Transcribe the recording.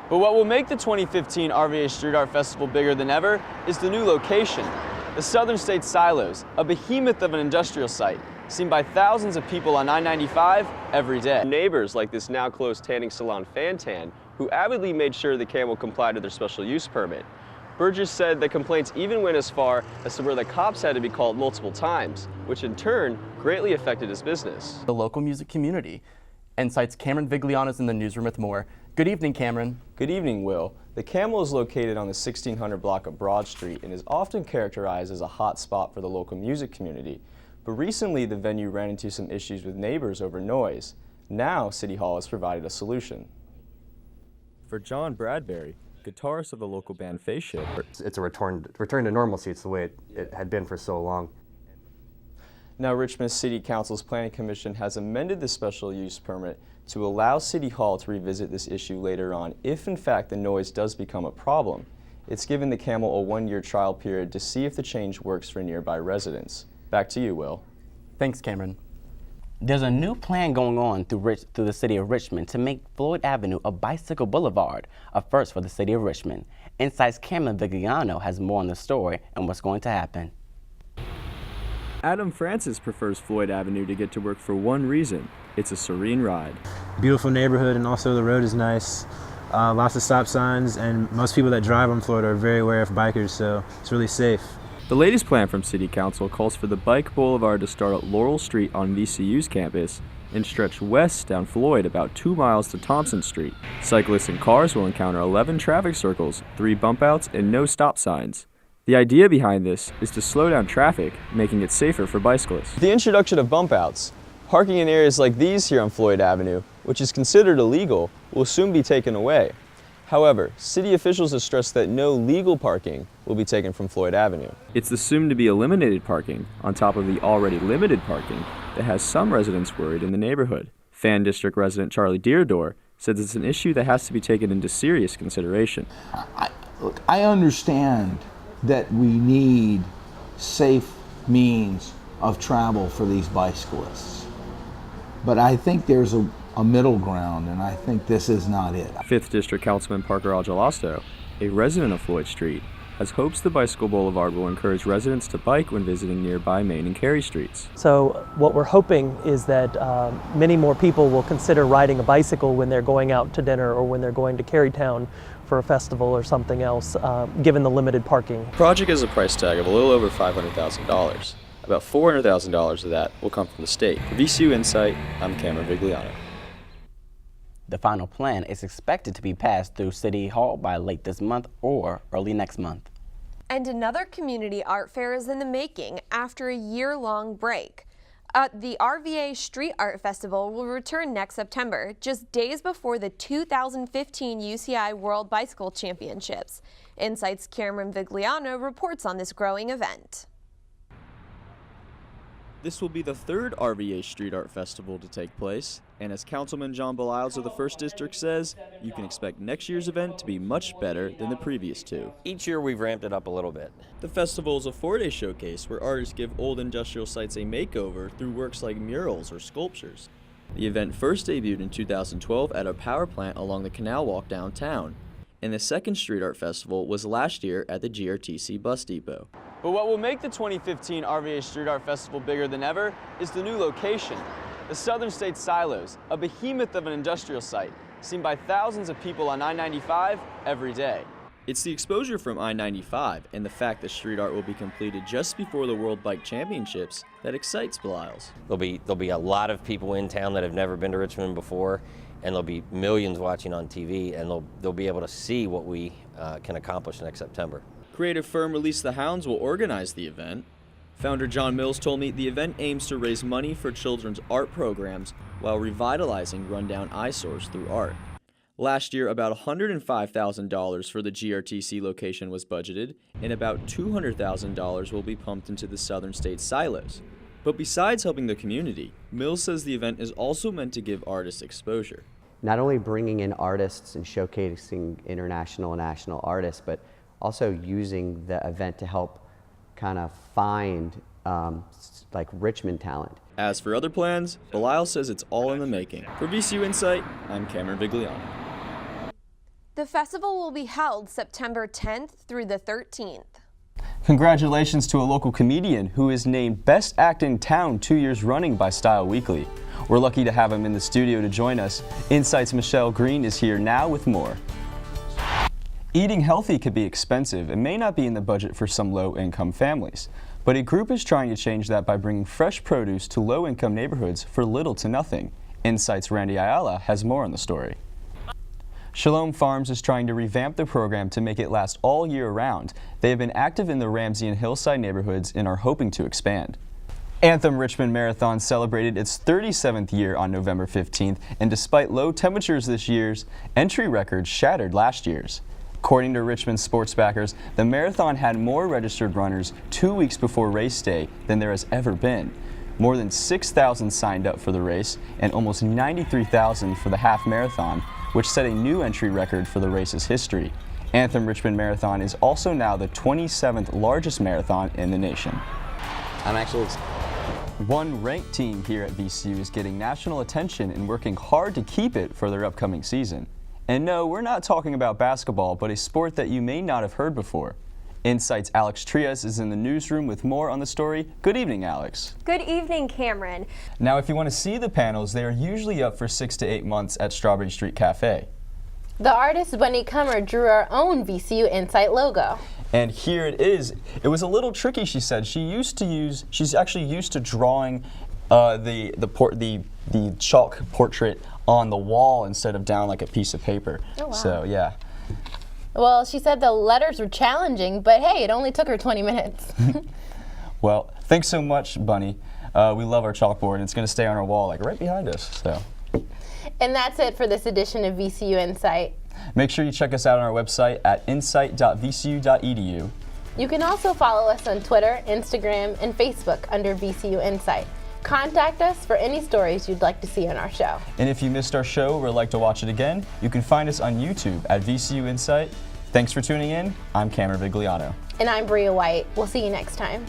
But what will make the 2015 RVA Street Art Festival bigger than ever is the new location. The Southern States Silos, a behemoth of an industrial site, seen by thousands of people on I-95 every day. Neighbors like this now closed tanning salon Fantan, who avidly made sure the camel complied with their special use permit. Burgess said the complaints even went as far as to where the cops had to be called multiple times, which in turn greatly affected his business. The local music community. Insight's Cameron Vigliano is in the newsroom with more. Good evening, Cameron. Good evening, Will. The Camel is located on the 1600 block of Broad Street and is often characterized as a hot spot for the local music community. But recently, the venue ran into some issues with neighbors over noise. Now, City Hall has provided a solution. For John Bradbury, guitarist of the local band Face Ship, it's a return to normalcy. It's the way it had been for so long. Now, Richmond City Council's Planning Commission has amended the special use permit to allow City Hall to revisit this issue later on if, in fact, the noise does become a problem. It's given the Camel a one-year trial period to see if the change works for nearby residents. Back to you, Will. Thanks, Cameron. There's a new plan going on through the city of Richmond to make Floyd Avenue a bicycle boulevard, a first for the city of Richmond. Insight's Cameron Vigliano has more on the story and what's going to happen. Adam Francis prefers Floyd Avenue to get to work for one reason. It's a serene ride. Beautiful neighborhood, and also the road is nice. Lots of stop signs, and most people that drive on Floyd are very aware of bikers, so it's really safe. The latest plan from City Council calls for the bike boulevard to start at Laurel Street on VCU's campus and stretch west down Floyd about 2 miles to Thompson Street. Cyclists and cars will encounter 11 traffic circles, 3 bump outs, and no stop signs. The idea behind this is to slow down traffic, making it safer for bicyclists. With the introduction of bump outs, parking in areas like these here on Floyd Avenue, which is considered illegal, will soon be taken away. However, city officials have stressed that no legal parking will be taken from Floyd Avenue. It's the soon-to-be eliminated parking, on top of the already limited parking, that has some residents worried in the neighborhood. Fan District resident Charlie Deardor says it's an issue that has to be taken into serious consideration. Look, I understand that we need safe means of travel for these bicyclists, but I think there's a middle ground, and I think this is not it. 5th District Councilman Parker Agelasto, a resident of Floyd Street, has hopes the bicycle boulevard will encourage residents to bike when visiting nearby Main and Cary streets. So what we're hoping is that many more people will consider riding a bicycle when they're going out to dinner or when they're going to Carytown for a festival or something else, given the limited parking. The project has a price tag of a little over $500,000. About $400,000 of that will come from the state. For VCU Insight, I'm Cameron Vigliano. The final plan is expected to be passed through City Hall by late this month or early next month. And another community art fair is in the making after a year-long break. The RVA Street Art Festival will return next September, just days before the 2015 UCI World Bicycle Championships. Insight's Cameron Vigliano reports on this growing event. This will be the 3rd RVA Street Art Festival to take place, and as Councilman John Beliles of the 1st District says, you can expect next year's event to be much better than the previous 2. Each year we've ramped it up a little bit. The festival is a 4-day showcase where artists give old industrial sites a makeover through works like murals or sculptures. The event first debuted in 2012 at a power plant along the Canal Walk downtown, and the 2nd Street Art Festival was last year at the GRTC bus depot. But what will make the 2015 RVA Street Art Festival bigger than ever is the new location. The Southern States Silos, a behemoth of an industrial site, seen by thousands of people on I-95 every day. It's the exposure from I-95 and the fact that street art will be completed just before the World Bike Championships that excites Beliles. There'll be a lot of people in town that have never been to Richmond before, and there'll be millions watching on TV, and they'll be able to see what we can accomplish next September. Creative firm Release the Hounds will organize the event. Founder John Mills told me the event aims to raise money for children's art programs while revitalizing rundown eyesores through art. Last year, about $105,000 for the GRTC location was budgeted, and about $200,000 will be pumped into the Southern States Silos. But besides helping the community, Mills says the event is also meant to give artists exposure. Not only bringing in artists and showcasing international and national artists, but also using the event to help kind of find like Richmond talent. As for other plans, Beliles says it's all in the making. For VCU Insight, I'm Cameron Vigliano. The festival will be held September 10th through the 13th. Congratulations to a local comedian who is named Best Act in Town 2 years running by Style Weekly. We're lucky to have him in the studio to join us. Insight's Michelle Green is here now with more. Eating healthy could be expensive and may not be in the budget for some low-income families. But a group is trying to change that by bringing fresh produce to low-income neighborhoods for little to nothing. Insight's Randy Ayala has more on the story. Shalom Farms is trying to revamp the program to make it last all year round. They have been active in the Ramsey and Hillside neighborhoods and are hoping to expand. Anthem Richmond Marathon celebrated its 37th year on November 15th, and despite low temperatures this year's entry records shattered last year's. According to Richmond sports backers, the marathon had more registered runners 2 weeks before race day than there has ever been. More than 6,000 signed up for the race and almost 93,000 for the half marathon, which set a new entry record for the race's history. Anthem Richmond Marathon is also now the 27th largest marathon in the nation. One ranked team here at VCU is getting national attention and working hard to keep it for their upcoming season. And no, we're not talking about basketball, but a sport that you may not have heard before. Insight's Alex Trias is in the newsroom with more on the story. Good evening, Alex. Good evening, Cameron. Now, if you want to see the panels, they are usually up for 6 to 8 months at Strawberry Street Cafe. The artist Bunny Cummer drew our own VCU Insight logo. And here it is. It was a little tricky, she said. She's actually used to drawing the chalk portrait on the wall instead of down like a piece of paper. Oh, wow. So, yeah. Well, she said the letters were challenging, but hey, it only took her 20 minutes. Well, thanks so much, Bunny. We love our chalkboard, and it's going to stay on our wall like right behind us. So. And that's it for this edition of VCU Insight. Make sure you check us out on our website at insight.vcu.edu. You can also follow us on Twitter, Instagram, and Facebook under VCU Insight. Contact us for any stories you'd like to see on our show. And if you missed our show or would like to watch it again, you can find us on YouTube at VCU Insight. Thanks for tuning in. I'm Cameron Vigliano. And I'm Bria White. We'll see you next time.